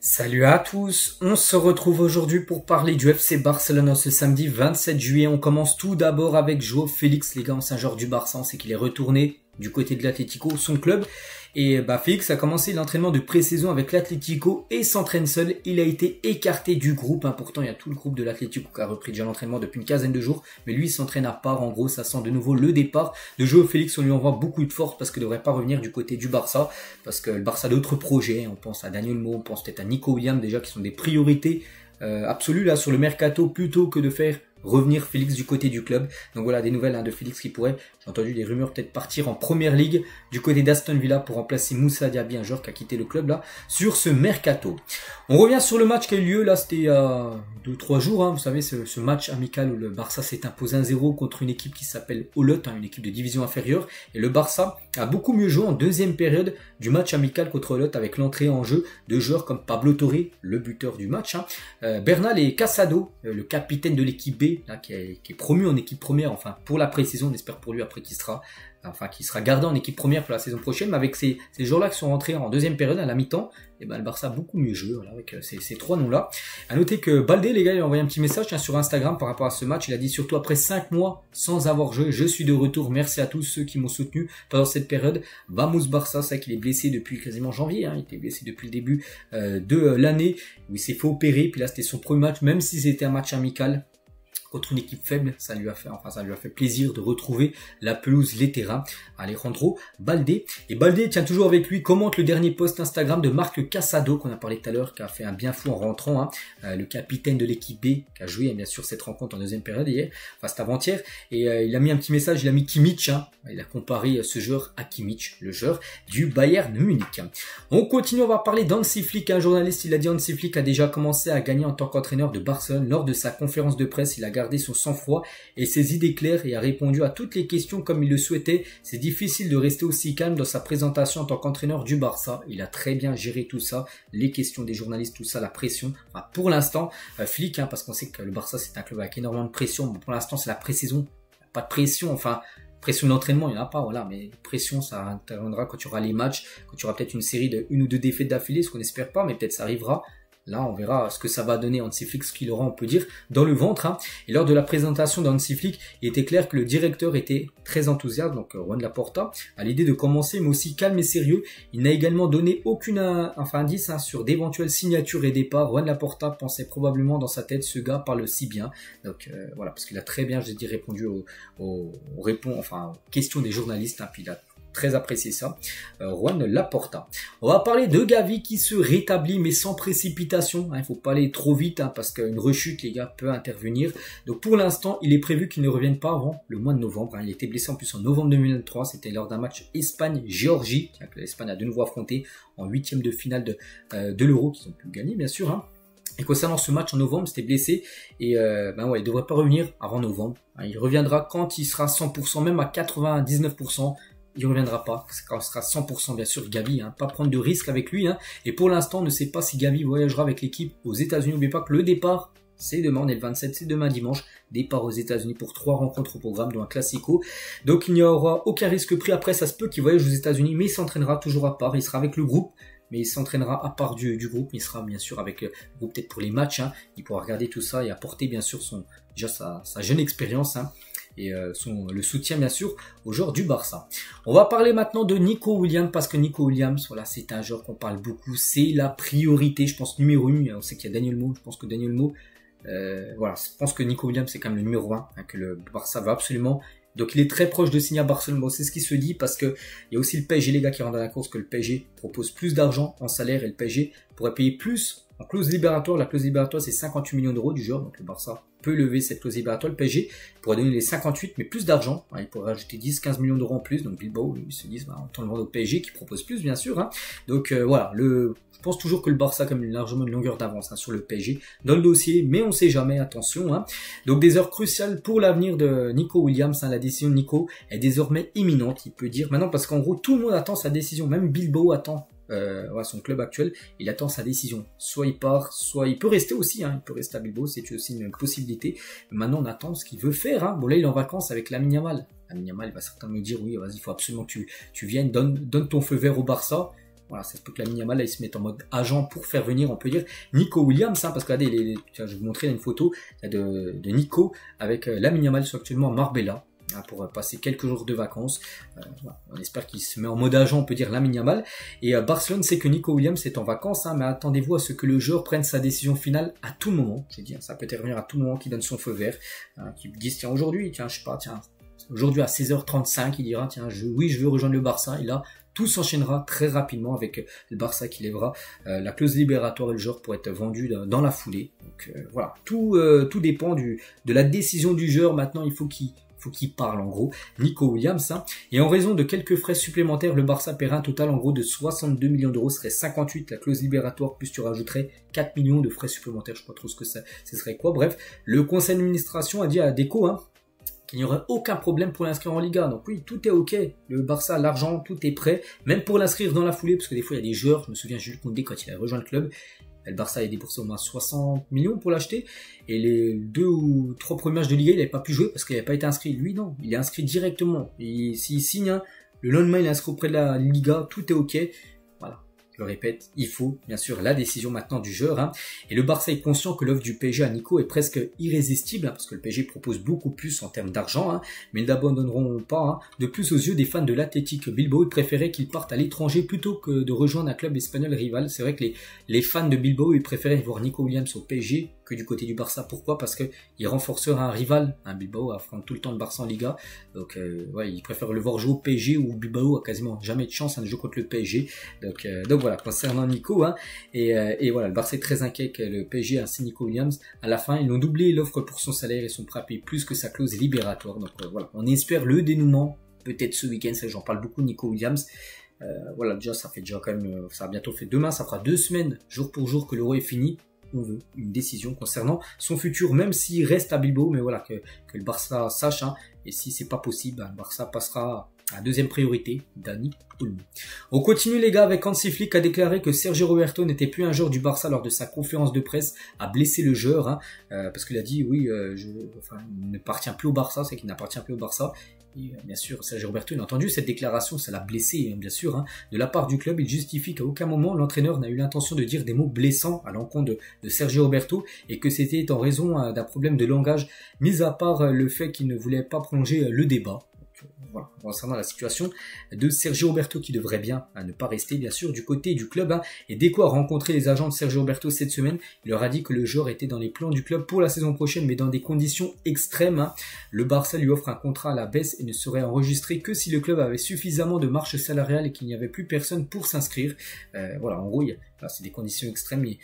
Salut à tous, on se retrouve aujourd'hui pour parler du FC Barcelone ce samedi 27 juillet. On commence tout d'abord avec João Félix, les gars, ancien joueur du Barça, on sait qu'il est retourné du côté de l'Atlético, son club. Et Félix a commencé l'entraînement de pré-saison avec l'Atlético et s'entraîne seul. Il a été écarté du groupe, pourtant il y a tout le groupe de l'Atlético qui a repris déjà l'entraînement depuis une quinzaine de jours. Mais lui il s'entraîne à part, en gros ça sent de nouveau le départ de João Félix. On lui envoie beaucoup de force parce qu'il ne devrait pas revenir du côté du Barça. Parce que le Barça a d'autres projets, on pense à Dani Olmo, on pense peut-être à Nico Williams déjà qui sont des priorités absolues là sur le mercato plutôt que de faire revenir Félix du côté du club. Donc voilà des nouvelles de Félix qui pourrait, j'ai entendu des rumeurs peut-être partir en première ligue du côté d'Aston Villa pour remplacer Moussa Diaby, un joueur qui a quitté le club là sur ce mercato. On revient sur le match qui a eu lieu là, c'était il y a 2-3 jours, vous savez ce match amical où le Barça s'est imposé 1-0 contre une équipe qui s'appelle Olot, une équipe de division inférieure, et le Barça a beaucoup mieux joué en deuxième période du match amical contre Olot avec l'entrée en jeu de joueurs comme Pablo Torre, le buteur du match, Bernal et Casado, le capitaine de l'équipe B, là, qui est promu en équipe première, enfin pour la pré-saison, on espère pour lui après qu'il sera gardé en équipe première pour la saison prochaine, mais avec ces joueurs-là qui sont rentrés en deuxième période à la mi-temps, et le Barça a beaucoup mieux joué, voilà, avec ces trois noms-là. À noter que Baldé, les gars, il a envoyé un petit message sur Instagram par rapport à ce match. Il a dit surtout après 5 mois sans avoir joué, je suis de retour. Merci à tous ceux qui m'ont soutenu pendant cette période. Vamos Barça, c'est vrai qu'il est blessé depuis quasiment janvier, il était blessé depuis le début de l'année où il s'est fait opérer. Puis là, c'était son premier match, même si c'était un match amical contre une équipe faible, ça lui a fait plaisir de retrouver la pelouse, les terrains. Alejandro Baldé. Et Baldé tient toujours avec lui, commente le dernier post Instagram de Marc Casado, qu'on a parlé tout à l'heure, qui a fait un bien fou en rentrant, le capitaine de l'équipe B, qui a joué bien sûr cette rencontre en deuxième période hier, c'était avant-hier, et il a mis un petit message, il a mis Kimmich, il a comparé ce joueur à Kimmich, le joueur du Bayern Munich. On continue, on va parler d'Hansi Flick, un journaliste, il a dit Hansi Flick a déjà commencé à gagner en tant qu'entraîneur de Barcelone. Lors de sa conférence de presse, il a gardé son sang-froid et ses idées claires et a répondu à toutes les questions comme il le souhaitait. C'est difficile de rester aussi calme dans sa présentation en tant qu'entraîneur du Barça. Il a très bien géré tout ça, les questions des journalistes, tout ça, la pression. Pour l'instant, Flick, parce qu'on sait que le Barça c'est un club avec énormément de pression. Bon, pour l'instant c'est la pré-saison, pas de pression, pression d'entraînement, il n'y en a pas, voilà, mais pression, ça interviendra quand tu auras les matchs, quand tu auras peut-être une série de 1 ou 2 défaites d'affilée, ce qu'on n'espère pas, mais peut-être ça arrivera. Là, on verra ce que ça va donner Hansi Flick, ce qu'il aura, on peut dire, dans le ventre. Et lors de la présentation d'Hansi Flick, il était clair que le directeur était très enthousiaste, donc Juan Laporta, à l'idée de commencer, mais aussi calme et sérieux. Il n'a également donné aucun indice sur d'éventuelles signatures et départs. Juan Laporta pensait probablement dans sa tête, ce gars parle si bien. Donc voilà, parce qu'il a très bien, je dis, répondu aux questions des journalistes, puis il a très apprécié ça, Juan Laporta. On va parler de Gavi qui se rétablit mais sans précipitation, il faut pas aller trop vite parce qu'une rechute, les gars, peut intervenir. Donc pour l'instant, il est prévu qu'il ne revienne pas avant le mois de novembre. Il était blessé en plus en novembre 2023, c'était lors d'un match Espagne-Géorgie, que l'Espagne a de nouveau affronté en 8e de finale de l'Euro, qu'ils ont pu gagner bien sûr. Et concernant ce match en novembre, c'était blessé et il devrait pas revenir avant novembre. Il reviendra quand il sera 100%, même à 99%. Il ne reviendra pas, quand ce sera 100% bien sûr Gavi, pas prendre de risque avec lui, et pour l'instant on ne sait pas si Gavi voyagera avec l'équipe aux États-Unis. N'oubliez pas que le départ c'est demain, on est le 27, c'est demain dimanche, départ aux États-Unis pour 3 rencontres au programme, dont un classico, donc il n'y aura aucun risque pris. Après ça se peut qu'il voyage aux États-Unis, mais il s'entraînera toujours à part, il sera avec le groupe, mais il s'entraînera à part du groupe, il sera bien sûr avec le groupe peut-être pour les matchs, il pourra regarder tout ça et apporter bien sûr sa jeune expérience, et le soutien bien sûr aux joueurs du Barça. On va parler maintenant de Nico Williams, parce que Nico Williams, voilà, c'est un joueur qu'on parle beaucoup, c'est la priorité, je pense numéro 1, on sait qu'il y a Dani Olmo, je pense que Dani Olmo, je pense que Nico Williams c'est quand même le numéro 1, que le Barça va absolument. Donc il est très proche de signer à Barcelone, c'est ce qui se dit, parce que il y a aussi le PSG, les gars, qui rentrent dans la course, que le PSG propose plus d'argent en salaire et le PSG pourrait payer plus en clause libératoire. La clause libératoire c'est 58 millions d'euros du joueur, donc le Barça peut lever cette clause libératoire. Le PSG pourrait donner les 58 mais plus d'argent, il pourrait rajouter 10-15 millions d'euros en plus, donc Bilbao ils se disent autant le vendre au PSG qui propose plus bien sûr, donc voilà, je pense toujours que le Barça a quand même largement une longueur d'avance sur le PSG dans le dossier, mais on sait jamais, attention. Donc des heures cruciales pour l'avenir de Nico Williams, la décision de Nico est désormais imminente, il peut dire maintenant, parce qu'en gros tout le monde attend sa décision, même Bilbao attend son club actuel, il attend sa décision. Soit il part, soit il peut rester aussi, il peut rester à Bilbao, c'est aussi une possibilité. Mais maintenant on attend ce qu'il veut faire. Bon là il est en vacances avec Lamine Yamal. Lamine Yamal il va certainement me dire oui, vas-y, il faut absolument que tu viennes, donne ton feu vert au Barça. voilà, ça se peut que Lamine Yamal là, il se mette en mode agent pour faire venir, on peut dire, Nico Williams, hein, parce que regardez, tiens, je vais vous montrer une photo de Nico avec Lamine Yamal, sont actuellement à Marbella, hein, pour passer quelques jours de vacances. Voilà, on espère qu'il se met en mode agent, on peut dire Lamine Yamal. Et Barcelone sait que Nico Williams est en vacances, hein, mais attendez-vous à ce que le joueur prenne sa décision finale à tout moment. J'ai dit, hein, ça peut intervenir à tout moment, qu'il donne son feu vert, hein, qu'il dise tiens aujourd'hui, tiens je sais pas, tiens aujourd'hui à 16h35, il dira tiens oui je veux rejoindre le Barça, et là tout s'enchaînera très rapidement avec le Barça qui lèvera la clause libératoire et le joueur pour être vendu dans la foulée. Donc voilà, tout dépend de la décision du joueur. Maintenant il faut qu'il parle en gros, Nico Williams. Hein. Et en raison de quelques frais supplémentaires, le Barça paiera un total en gros de 62 millions d'euros, ce serait 58 la clause libératoire, plus tu rajouterais 4 millions de frais supplémentaires, je sais pas trop ce que ce serait quoi. Bref, le conseil d'administration a dit à Deco, hein, qu'il n'y aurait aucun problème pour l'inscrire en Liga. Donc oui, tout est ok. Le Barça, l'argent, tout est prêt. Même pour l'inscrire dans la foulée, parce que des fois, il y a des joueurs, je me souviens Jules Koundé quand il a rejoint le club, le Barça a déboursé au moins 60 millions pour l'acheter. Et les 2 ou 3 premiers matchs de Liga, il n'avait pas pu jouer parce qu'il n'avait pas été inscrit. Lui, non. Il est inscrit directement. Et s'il signe, hein, le lendemain, il est inscrit auprès de la Liga. Tout est ok. Voilà. Je le répète, il faut bien sûr la décision maintenant du joueur. Hein. Et le Barça est conscient que l'offre du PSG à Nico est presque irrésistible, hein, parce que le PSG propose beaucoup plus en termes d'argent, hein, mais ils n'abandonneront pas. Hein. De plus, aux yeux des fans de l'Athletic Bilbao, ils préféraient qu'il parte à l'étranger plutôt que de rejoindre un club espagnol rival. C'est vrai que les fans de Bilbao, ils préféraient voir Nico Williams au PSG que du côté du Barça. Pourquoi? Parce qu'il renforcera un rival. Un Bilbao affronte tout le temps le Barça en Liga. Donc ouais, ils préfèrent le voir jouer au PSG, où Bilbao a quasiment jamais de chance de jouer contre le PSG. Donc voilà, concernant Nico. Hein, et voilà, le Barça est très inquiet que le PSG ainsi Nico Williams. À la fin, ils ont doublé l'offre pour son salaire et sont prêts à payer plus que sa clause libératoire. Donc voilà, on espère le dénouement. Peut-être ce week-end, j'en parle beaucoup, Nico Williams. Voilà, déjà, ça fait déjà quand même, ça a bientôt fait demain, ça fera 2 semaines, jour pour jour, que l'Euro est fini. On veut une décision concernant son futur, même s'il reste à Bilbao, mais voilà, que le Barça sache, hein, et si c'est pas possible, le Barça passera à deuxième priorité, Dani Olmo. On continue les gars avec Hansi Flick qui a déclaré que Sergio Roberto n'était plus un joueur du Barça lors de sa conférence de presse, a blessé le joueur, hein, parce qu'il a dit oui, il ne appartient plus au Barça, c'est qu'il n'appartient plus au Barça. Et bien sûr, Sergio Roberto, il a entendu cette déclaration, ça l'a blessé, hein, bien sûr. Hein. De la part du club, il justifie qu'à aucun moment l'entraîneur n'a eu l'intention de dire des mots blessants à l'encontre de Sergio Roberto et que c'était en raison d'un problème de langage, mis à part le fait qu'il ne voulait pas prolonger le débat. Voilà, concernant la situation de Sergio Roberto qui devrait bien ne pas rester bien sûr du côté du club. Hein. Et Deco a rencontré les agents de Sergio Roberto cette semaine. Il leur a dit que le joueur était dans les plans du club pour la saison prochaine, mais dans des conditions extrêmes. Hein. Le Barça lui offre un contrat à la baisse et ne serait enregistré que si le club avait suffisamment de marge salariale et qu'il n'y avait plus personne pour s'inscrire. Voilà, en gros, c'est des conditions extrêmes. Mais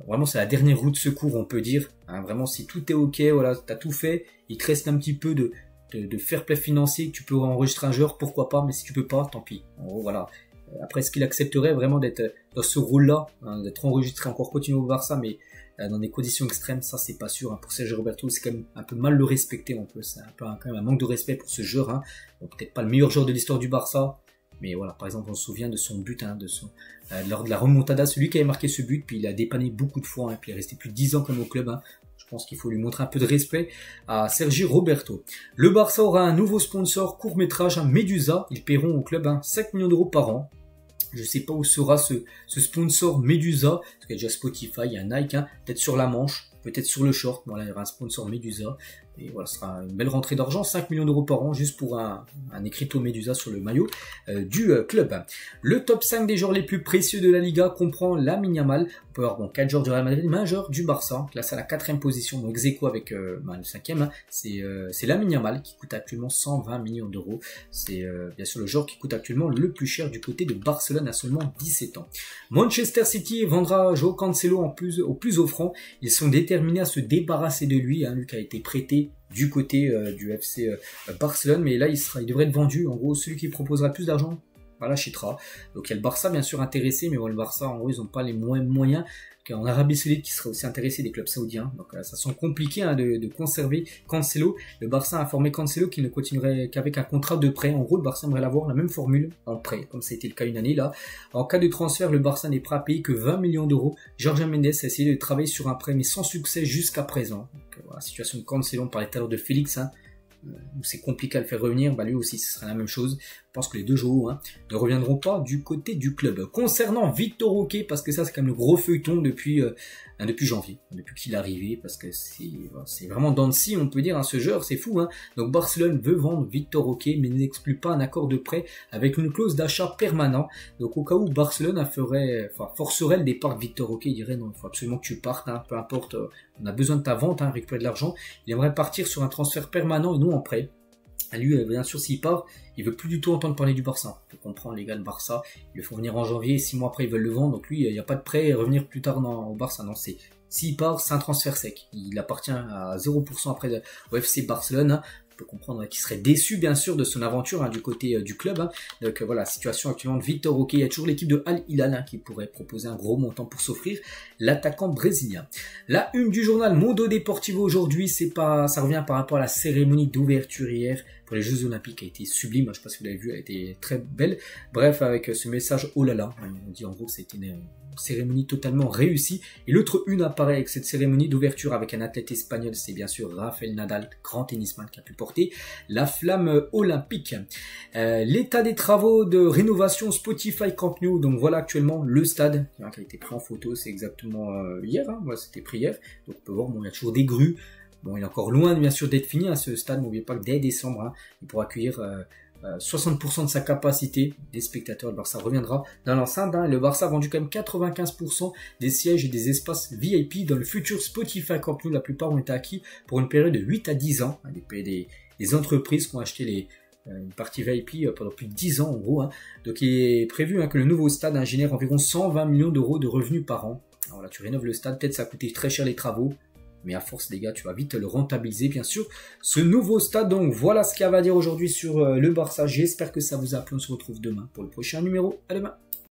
vraiment, c'est la dernière roue de secours, on peut dire. Hein. Vraiment, si tout est ok, voilà, t'as tout fait, il te reste un petit peu de fair play financier, tu peux enregistrer un joueur, pourquoi pas, mais si tu peux pas, tant pis. En gros, voilà. Après, est-ce qu'il accepterait vraiment d'être dans ce rôle-là, hein, d'être enregistré, encore continuer au Barça, mais dans des conditions extrêmes, ça c'est pas sûr. Hein. Pour Sergio Roberto, c'est quand même un peu mal le respecter, on peut. C'est un peu quand même un manque de respect pour ce joueur. Hein. Peut-être pas le meilleur joueur de l'histoire du Barça, mais voilà, par exemple, on se souvient de son but, hein, lors de la remontada, celui qui avait marqué ce but, puis il a dépanné beaucoup de fois, hein, puis il est resté plus de 10 ans comme au club. Hein. Je pense qu'il faut lui montrer un peu de respect à Sergio Roberto. Le Barça aura un nouveau sponsor court-métrage, un Medusa. Ils paieront au club 5 millions d'euros par an. Je ne sais pas où sera ce sponsor Medusa, parce qu'il y a déjà Spotify, il y a Nike, hein, peut-être sur la manche, peut-être sur le short. Voilà, il y aura un sponsor Medusa. Et voilà, ce sera une belle rentrée d'argent, 5 millions d'euros par an, juste pour un écriteau Medusa sur le maillot du club. Le top 5 des joueurs les plus précieux de la Liga comprend Lamine Yamal. On peut avoir 4 joueurs du Real Madrid, mais un joueur du Barça, classé à la 4e position, donc ex-aequo avec le 5e. Hein, c'est Lamine Yamal qui coûte actuellement 120 millions d'euros. C'est bien sûr le joueur qui coûte actuellement le plus cher du côté de Barcelone à seulement 17 ans. Manchester City vendra João Cancelo au plus offrant. Ils sont déterminés à se débarrasser de lui, hein, lui qui a été prêté du côté du FC Barcelone, mais là il devrait être vendu. En gros, celui qui proposera plus d'argent l'achètera. Donc il y a le Barça bien sûr intéressé, mais bon, le Barça en gros ils n'ont pas les moyens qu'en Arabie Saoudite qui serait aussi intéressé des clubs saoudiens. Donc ça sent compliqué, hein, de conserver Cancelo. Le Barça a informé Cancelo qu'il ne continuerait qu'avec un contrat de prêt. En gros, le Barça aimerait l'avoir la même formule en prêt, comme ça a été le cas une année là. En cas de transfert, le Barça n'est prêt à payer que 20 millions d'euros. Jorge Mendes a essayé de travailler sur un prêt, mais sans succès jusqu'à présent. Donc, voilà, situation de Cancelo, on parlait tout à l'heure de Félix, hein. où c'est compliqué à le faire revenir, bah lui aussi ce sera la même chose. Je pense que les deux joueurs ne reviendront pas du côté du club. Concernant Victor Roque, parce que ça c'est quand même le gros feuilleton depuis janvier, depuis qu'il est arrivé, parce que c'est vraiment dans le si, on peut dire, ce joueur, c'est fou. Donc Barcelone veut vendre Victor Roque, mais n'exclut pas un accord de prêt avec une clause d'achat permanent. Donc au cas où Barcelone forcerait le départ de Victor Roque, il dirait non, il faut absolument que tu partes, peu importe, on a besoin de ta vente, récupérer de l'argent. Il aimerait partir sur un transfert permanent et non en prêt. Lui, bien sûr, s'il part, il veut plus du tout entendre parler du Barça. On peut comprendre, les gars, le Barça, il le faut venir en janvier, 6 mois après, ils veulent le vendre. Donc lui, il n'y a pas de prêt, revenir plus tard au Barça. Non, s'il part, c'est un transfert sec. Il appartient à 0% après au FC Barcelone. On peut comprendre qu'il serait déçu, bien sûr, de son aventure du côté du club. Donc voilà, situation actuellement de Victor Roque. Il y a toujours l'équipe de Al Hilal qui pourrait proposer un gros montant pour s'offrir l'attaquant brésilien. La une du journal Mundo Deportivo aujourd'hui, ça revient par rapport à la cérémonie d'ouverture hier pour les Jeux Olympiques, a été sublime. Je ne sais pas si vous l'avez vu, elle a été très belle. Bref, avec ce message oh là là, on dit en gros que c'était une cérémonie totalement réussie. Et l'autre une apparaît avec cette cérémonie d'ouverture avec un athlète espagnol, c'est bien sûr Rafael Nadal, grand tennisman qui a pu porter la flamme olympique. L'état des travaux de rénovation Spotify Camp Nou, donc voilà actuellement le stade qui a été pris en photo, c'est exactement hier, c'était pris hier. Donc on peut voir, il y a toujours des grues. Bon, il est encore loin bien sûr d'être fini ce stade, n'oubliez pas que dès décembre, il pourra accueillir 60% de sa capacité des spectateurs. Le Barça reviendra dans l'enceinte. Le Barça a vendu quand même 95% des sièges et des espaces VIP dans le futur Spotify Camp Nou. La plupart ont été acquis pour une période de 8 à 10 ans. Des entreprises qui ont acheté une partie VIP pendant plus de 10 ans en gros. Donc il est prévu que le nouveau stade génère environ 120 millions d'euros de revenus par an. Alors là, tu rénoves le stade, peut-être ça a coûté très cher les travaux. Mais à force, les gars, tu vas vite le rentabiliser, bien sûr, ce nouveau stade. Donc, voilà ce qu'il y a à dire aujourd'hui sur le Barça. J'espère que ça vous a plu. On se retrouve demain pour le prochain numéro. À demain.